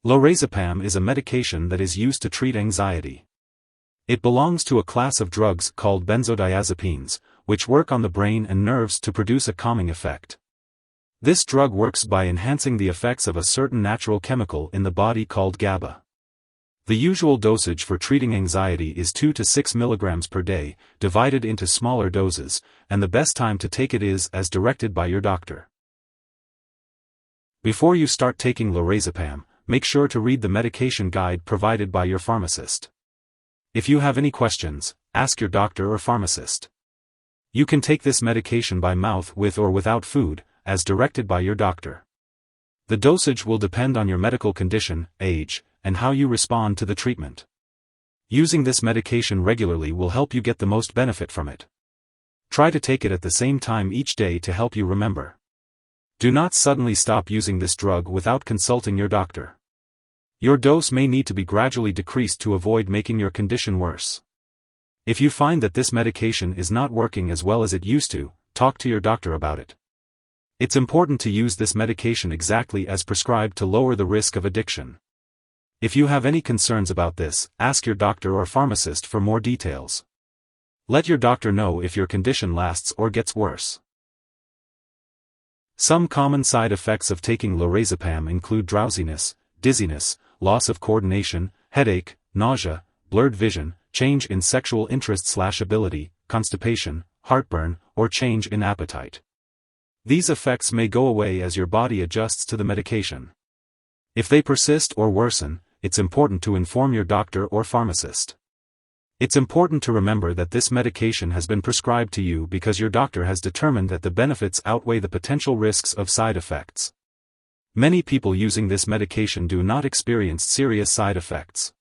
Lorazepam is a medication that is used to treat anxiety. It belongs to a class of drugs called benzodiazepines, which work on the brain and nerves to produce a calming effect. This drug works by enhancing the effects of a certain natural chemical in the body called GABA. The usual dosage for treating anxiety is 2 to 6 mg per day, divided into smaller doses, and the best time to take it is as directed by your doctor. Before you start taking Lorazepam, make sure to read the medication guide provided by your pharmacist. If you have any questions, ask your doctor or pharmacist. You can take this medication by mouth with or without food, as directed by your doctor. The dosage will depend on your medical condition, age, and how you respond to the treatment. Using this medication regularly will help you get the most benefit from it. Try to take it at the same time each day to help you remember. Do not suddenly stop using this drug without consulting your doctor. Your dose may need to be gradually decreased to avoid making your condition worse. If you find that this medication is not working as well as it used to, talk to your doctor about it. It's important to use this medication exactly as prescribed to lower the risk of addiction. If you have any concerns about this, ask your doctor or pharmacist for more details. Let your doctor know if your condition lasts or gets worse. Some common side effects of taking Lorazepam include drowsiness, dizziness, loss of coordination, headache, nausea, blurred vision, change in sexual interest/ability, constipation, heartburn, or change in appetite. These effects may go away as your body adjusts to the medication. If they persist or worsen, it's important to inform your doctor or pharmacist. It's important to remember that this medication has been prescribed to you because your doctor has determined that the benefits outweigh the potential risks of side effects. Many people using this medication do not experience serious side effects.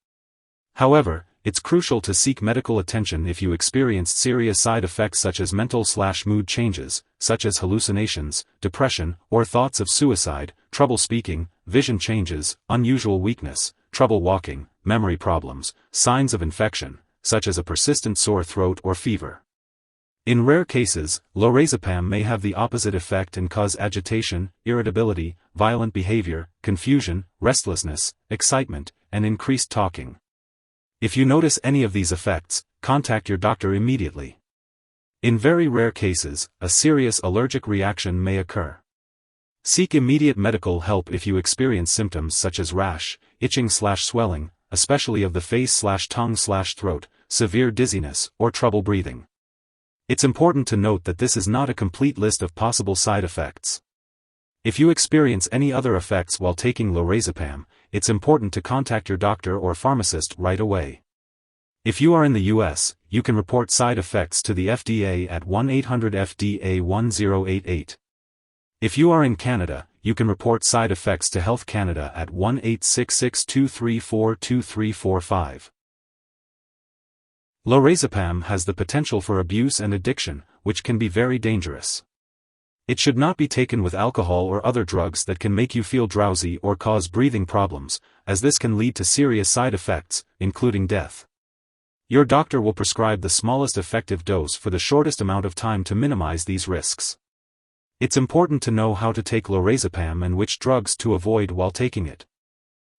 However, it's crucial to seek medical attention if you experience serious side effects such as mental/mood changes, such as hallucinations, depression, or thoughts of suicide, trouble speaking, vision changes, unusual weakness, trouble walking, memory problems, signs of infection, such as a persistent sore throat or fever. In rare cases, Lorazepam may have the opposite effect and cause agitation, irritability, violent behavior, confusion, restlessness, excitement, and increased talking. If you notice any of these effects, contact your doctor immediately. In very rare cases, a serious allergic reaction may occur. Seek immediate medical help if you experience symptoms such as rash, itching/swelling, especially of the face/tongue/throat, severe dizziness, or trouble breathing. It's important to note that this is not a complete list of possible side effects. If you experience any other effects while taking Lorazepam, it's important to contact your doctor or pharmacist right away. If you are in the US, you can report side effects to the FDA at 1-800-FDA-1088. If you are in Canada, you can report side effects to Health Canada at 1-866-234-2345. Lorazepam has the potential for abuse and addiction, which can be very dangerous. It should not be taken with alcohol or other drugs that can make you feel drowsy or cause breathing problems, as this can lead to serious side effects, including death. Your doctor will prescribe the smallest effective dose for the shortest amount of time to minimize these risks. It's important to know how to take Lorazepam and which drugs to avoid while taking it.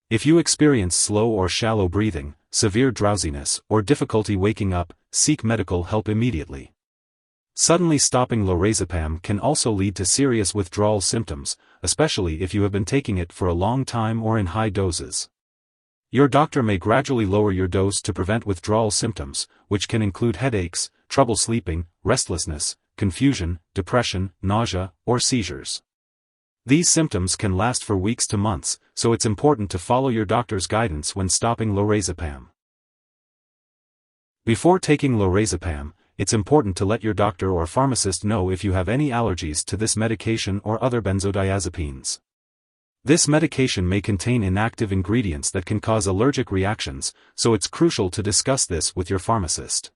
If you experience slow or shallow breathing, severe drowsiness, or difficulty waking up, seek medical help immediately. Suddenly stopping Lorazepam can also lead to serious withdrawal symptoms, especially if you have been taking it for a long time or in high doses. Your doctor may gradually lower your dose to prevent withdrawal symptoms, which can include headaches, trouble sleeping, restlessness, confusion, depression, nausea, or seizures. These symptoms can last for weeks to months, so it's important to follow your doctor's guidance when stopping Lorazepam. Before taking Lorazepam, it's important to let your doctor or pharmacist know if you have any allergies to this medication or other benzodiazepines. This medication may contain inactive ingredients that can cause allergic reactions, so it's crucial to discuss this with your pharmacist.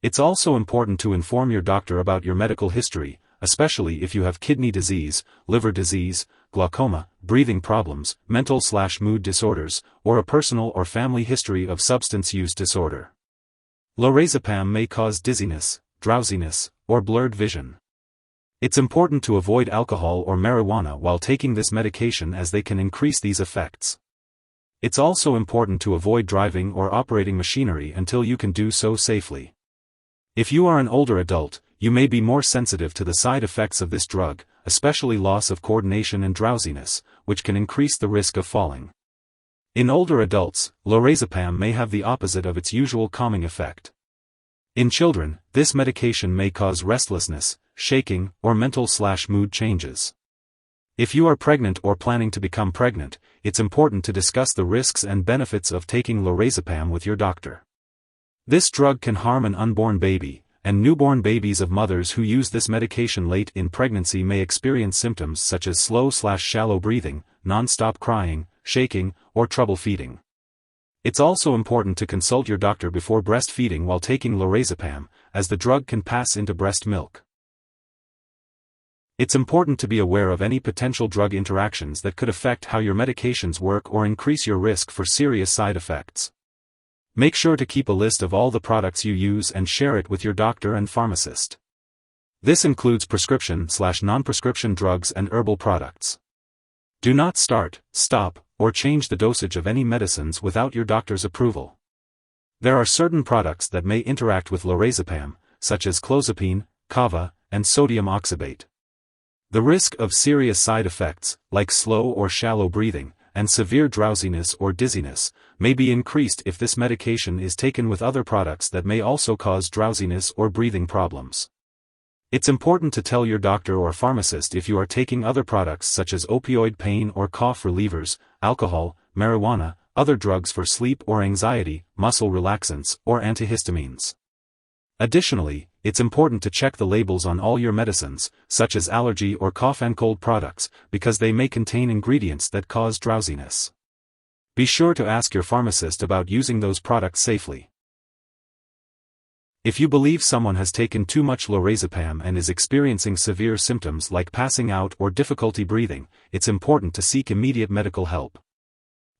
It's also important to inform your doctor about your medical history, especially if you have kidney disease, liver disease, glaucoma, breathing problems, mental/mood disorders, or a personal or family history of substance use disorder. Lorazepam may cause dizziness, drowsiness, or blurred vision. It's important to avoid alcohol or marijuana while taking this medication as they can increase these effects. It's also important to avoid driving or operating machinery until you can do so safely. If you are an older adult, you may be more sensitive to the side effects of this drug, especially loss of coordination and drowsiness, which can increase the risk of falling. In older adults, Lorazepam may have the opposite of its usual calming effect. In children, this medication may cause restlessness, shaking, or mental/mood changes. If you are pregnant or planning to become pregnant, it's important to discuss the risks and benefits of taking Lorazepam with your doctor. This drug can harm an unborn baby, and newborn babies of mothers who use this medication late in pregnancy may experience symptoms such as slow/shallow breathing, non-stop crying, shaking, or trouble feeding. It's also important to consult your doctor before breastfeeding while taking Lorazepam, as the drug can pass into breast milk. It's important to be aware of any potential drug interactions that could affect how your medications work or increase your risk for serious side effects. Make sure to keep a list of all the products you use and share it with your doctor and pharmacist. This includes prescription/non-prescription drugs and herbal products. Do not start, stop, or change the dosage of any medicines without your doctor's approval. There are certain products that may interact with Lorazepam, such as clozapine, GABA, and sodium oxybate. The risk of serious side effects, like slow or shallow breathing, and severe drowsiness or dizziness, may be increased if this medication is taken with other products that may also cause drowsiness or breathing problems. It's important to tell your doctor or pharmacist if you are taking other products such as opioid pain or cough relievers, alcohol, marijuana, other drugs for sleep or anxiety, muscle relaxants, or antihistamines. Additionally, it's important to check the labels on all your medicines, such as allergy or cough and cold products, because they may contain ingredients that cause drowsiness. Be sure to ask your pharmacist about using those products safely. If you believe someone has taken too much Lorazepam and is experiencing severe symptoms like passing out or difficulty breathing, it's important to seek immediate medical help.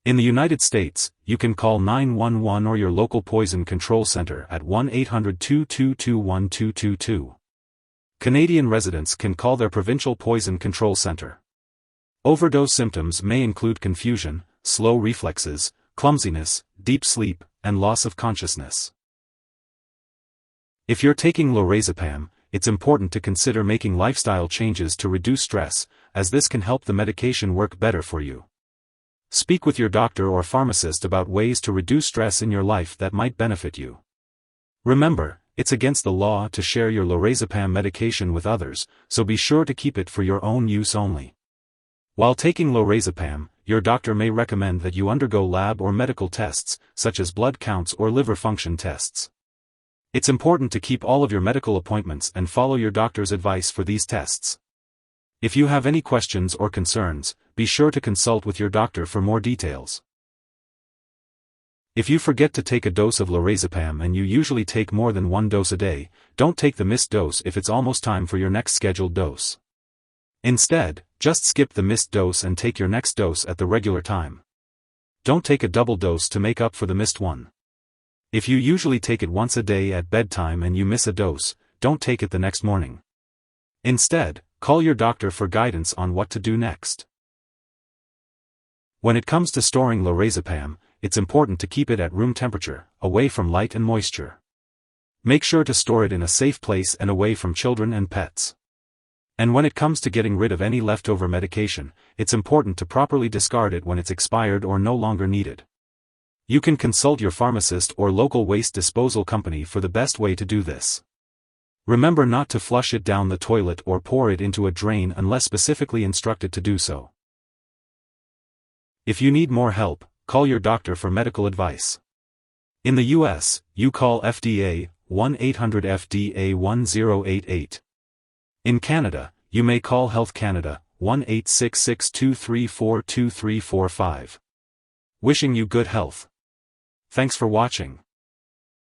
In the United States, you can call 911 or your local poison control center at 1-800-222-1222. Canadian residents can call their provincial poison control center. Overdose symptoms may include confusion, slow reflexes, clumsiness, deep sleep, and loss of consciousness. If you're taking Lorazepam, it's important to consider making lifestyle changes to reduce stress, as this can help the medication work better for you. Speak with your doctor or pharmacist about ways to reduce stress in your life that might benefit you. Remember, it's against the law to share your Lorazepam medication with others, so be sure to keep it for your own use only. While taking Lorazepam, your doctor may recommend that you undergo lab or medical tests, such as blood counts or liver function tests. It's important to keep all of your medical appointments and follow your doctor's advice for these tests. If you have any questions or concerns, be sure to consult with your doctor for more details. If you forget to take a dose of Lorazepam and you usually take more than one dose a day, don't take the missed dose if it's almost time for your next scheduled dose. Instead, just skip the missed dose and take your next dose at the regular time. Don't take a double dose to make up for the missed one. If you usually take it once a day at bedtime and you miss a dose, don't take it the next morning. Instead, call your doctor for guidance on what to do next. When it comes to storing Lorazepam, it's important to keep it at room temperature, away from light and moisture. Make sure to store it in a safe place and away from children and pets. And when it comes to getting rid of any leftover medication, it's important to properly discard it when it's expired or no longer needed. You can consult your pharmacist or local waste disposal company for the best way to do this. Remember not to flush it down the toilet or pour it into a drain unless specifically instructed to do so. If you need more help, call your doctor for medical advice. In the US, you call FDA, 1-800-FDA-1088. In Canada, you may call Health Canada, 1-866-234-2345. Wishing you good health. Thanks for watching.